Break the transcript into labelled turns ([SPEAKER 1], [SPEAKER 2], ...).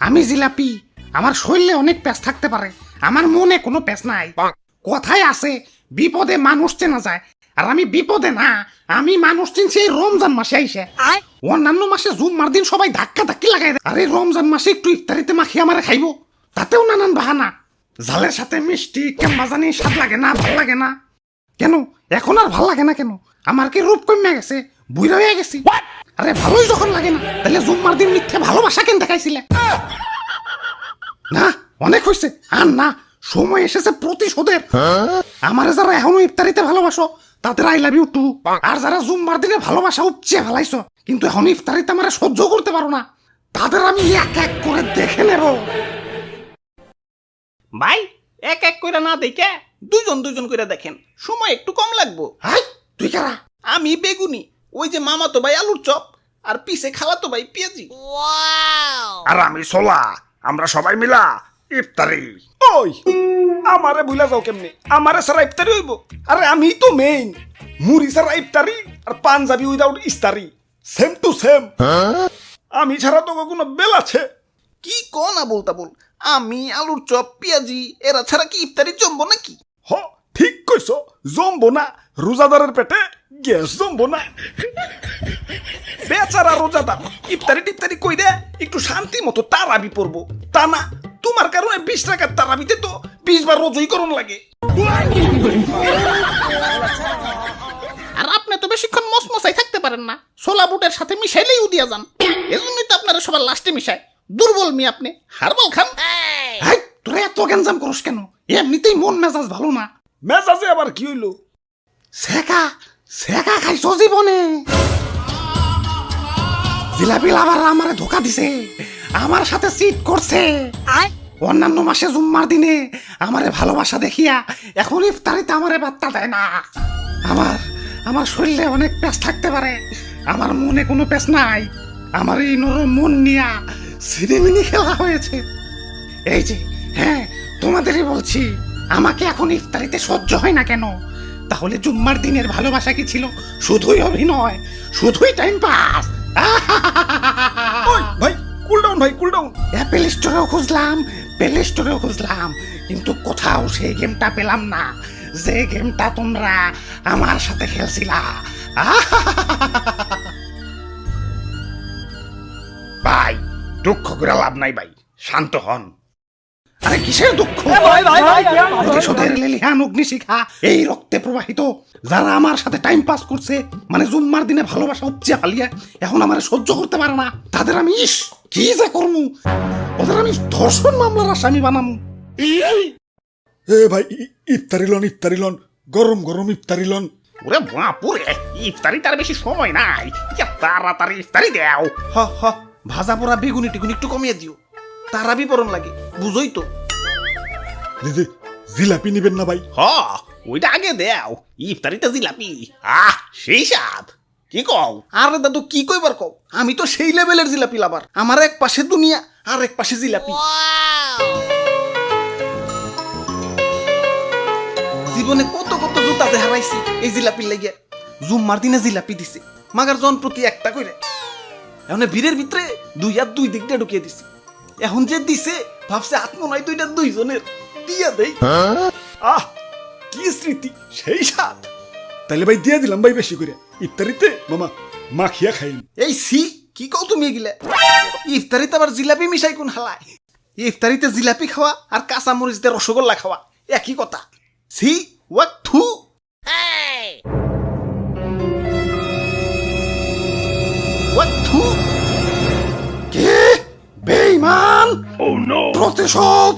[SPEAKER 1] আমি জিলাপি, আমার শরীরে অনেক প্যাঁচ থাকতে পারে, আমার মনে কোনো প্যাঁচ নাই। কথায় আছে বিপদে মানুষ চেনা যায়, আর আমি বিপদে না, আমি মানুষ চিনছি এই রমজান মাসে আইসে। অন্যান্য মাসে জুম্মার দিন সবাই ধাক্কা ধাক্কি লাগাই দেয়, আর এই রমজান মাসে একটু ইফতারিতে মাখি আমারে খাইবো, তাতেও নানান বাহানা। ঝালের সাথে মিষ্টি কেমবা জানি স্বাদ লাগে না, ভাল লাগে না কেন? এখন আর ভাল লাগে না কেন? আমার কি রূপ কমে গেছে, বুইরা হয়ে গেছি? আরে ভালোই যখন লাগে না, তাহলে জুম্মার দিন মিথ্যে ভালোবাসা কেন দেখাইছিলে? না, অনেক হয়েছে, আর না, সময় এসেছে প্রতিশোধের। আমার যারা এখনো ইফতারিতে ভালোবাসো তাদের আই লাভ ইউ টু, আর যারা জুম্মার দিনে ভালোবাসা উপচে ফেলাইছো কিন্তু এখন ইফতারিতে আমার সহ্য করতে পারো না, তাদের আমি এক এক করে দেখে নেব।
[SPEAKER 2] ভাই এক এক করে না দেখে দুজন দুজন করে দেখেন, সময় একটু কম লাগবো।
[SPEAKER 1] হাই, তুই কারা?
[SPEAKER 2] আমি বেগুনি, ওই যে মামাতো ভাই আলুর চপ, আর পিছে খালাতো ভাই পেঁয়াজি।
[SPEAKER 3] আর আমি সোলা, আমরা সবাই মিলা ইফতারি।
[SPEAKER 4] ওই আমারে ভুলা যাও কেমনে? আমারে সারা ইফতারি হইব? আরে আমি তো মেইন, মুড়ি সারা ইফতারি আর পাঞ্জাবি উইদাউট ইস্তারি, সেম টু সেম। আমি ছাড়া তো কোনো বেল আছে?
[SPEAKER 2] কি কোন আবুল তাবুল, আমি আলুর চপ পেঁয়াজি এরা ছাড়া কি ইফতারি জমবো নাকি?
[SPEAKER 4] হ, ঠিক কইছো, জমবো না, রোজাদারের পেটে গ্যাস জমবো না। বেচারা রোজাদার ইফতারি টিফতারি কইরে একটু শান্তি মতো তারাবি পড়বো, তা না, তোমার কারণে 20 টাকার তারাবিতে তো 20 বার রোজই করণ লাগে।
[SPEAKER 2] আর আপনি তো বেশিক্ষণ মসমসাই থাকতে পারেন না, ছোলা বুটের সাথে মিশাইলেই উদিয়া যান, এজন্যই তো আপনারা সবার লাস্টে মিশায়। দুর্বল মি আপনি, হারবাল খান।
[SPEAKER 1] হাই, তোরা এত গ্যাঞ্জাম করস কেন? এমনিতেই মন মেজাজ ভালো না।
[SPEAKER 4] মেজাজে আবার কি হইলো?
[SPEAKER 1] সেকা সেকা খাইছো জীবনে? জিলাপি আবার আমারে ধোকা দিছে, আমার সাথে চিট করছে। অন্যান্য মাসে জুম্মার দিনে আমারে ভালোবাসা দেখিয়া এখন ইফতারিতে আমারে বার্তা দেয় না। আমার আমার শরীরে অনেক প্যাঁচ থাকতে পারে, আমার মনে কোনো প্যাঁচ নাই। আমার এই নরম মন নিয়া সিনেমিনি খেলা হয়েছে। এই যে, হ্যাঁ, তোমাদেরই বলছি, আমাকে এখন ইফতারিতে সহ্য হয় না কেন? তাহলে জুম্মার দিনের ভালোবাসা কি ছিল শুধুই অভিনয়, শুধুই টাইম পাস?
[SPEAKER 4] ওই ভাই, কুল ডাউন ভাই, কুল ডাউন।
[SPEAKER 1] অ্যাপেল স্টোরেও খুঁজলাম, প্লে স্টোরেও খুঁজলাম, কিন্তু কোথাও সেই গেমটা পেলাম না, যে গেমটা তোমরা আমার সাথে খেলছিলা।
[SPEAKER 3] ভাই দুঃখ করে লাভ নাই ভাই, শান্ত হন।
[SPEAKER 1] আরে কিসের দুঃখ? প্রতিশোধের লেলিহান অগ্নিশিখা এই রক্তে প্রবাহিত। যারা আমার সাথে টাইম পাস করছে, মানে জুম্মার দিনে ভালোবাসা উপচে ফালিয়া এখন আমার সহ্য করতে পারে না, তাদের আমি কি যে করমু, ওদের আমি ধর্ষণ মামলার আসামি বানামু।
[SPEAKER 4] এ ভাই, ইফতারি লন, ইফতারি লন, গরম গরম ইফতারি লন।
[SPEAKER 2] ওরে বাপুরে, ইফতারি তার বেশি সময় নাই, তাড়াতাড়ি ইফতারি দেও। হ হ, ভাজা পোড়া বেগুনি টিগুনি একটু কমিয়ে দিও, তারাবি পরন লাগে, বুঝোই তো।
[SPEAKER 4] দিদি, জিলাপি নিবেন না ভাই?
[SPEAKER 2] হ, ওইটা আগে দেও, ইফতারিতে জিলাপি, আহ সেই স্বাদ। কি কও? আরে দাদু কি কইবার কও, আমি তো সেই লেভেলের জিলাপি লাভার, আমার এক পাশে দুনিয়া আর এক পাশে জিলাপি। জীবনে কত কত জুতা যে হারাইছি এই জিলাপির লাগিয়া। জুম্মার দিনে জিলাপি দিছে, মাগার জন প্রতি একটা কইরে। এখন ভিড়ের ভিতরে দুই হাত দুই দিকটা ঢুকিয়ে দিছি, এখন যে দিছে ভাবছে আত্মনয় দুইটা দুইজনের, দিয়া দেই।
[SPEAKER 4] আহ, কি স্মৃতি, সেই স্বাদ। তাইলে ভাই দিয়ে দিলাম ভাই বেশি করে, ইফতারিতে মামা মাখিয়া খাইন।
[SPEAKER 2] এই সি, কি কও তুমি এগুলা? ইফতারিতে আবার জিলাপি মিশাই কোন হালায়? ইফতারিতে জিলাপি খাওয়া আর কাঁচা মরিচ দিয়ে রসগোল্লা খাওয়া একই কথা। সি ওয়াক থু। ওয়াক থু।
[SPEAKER 1] কে বেঈমান? প্রতিশোধ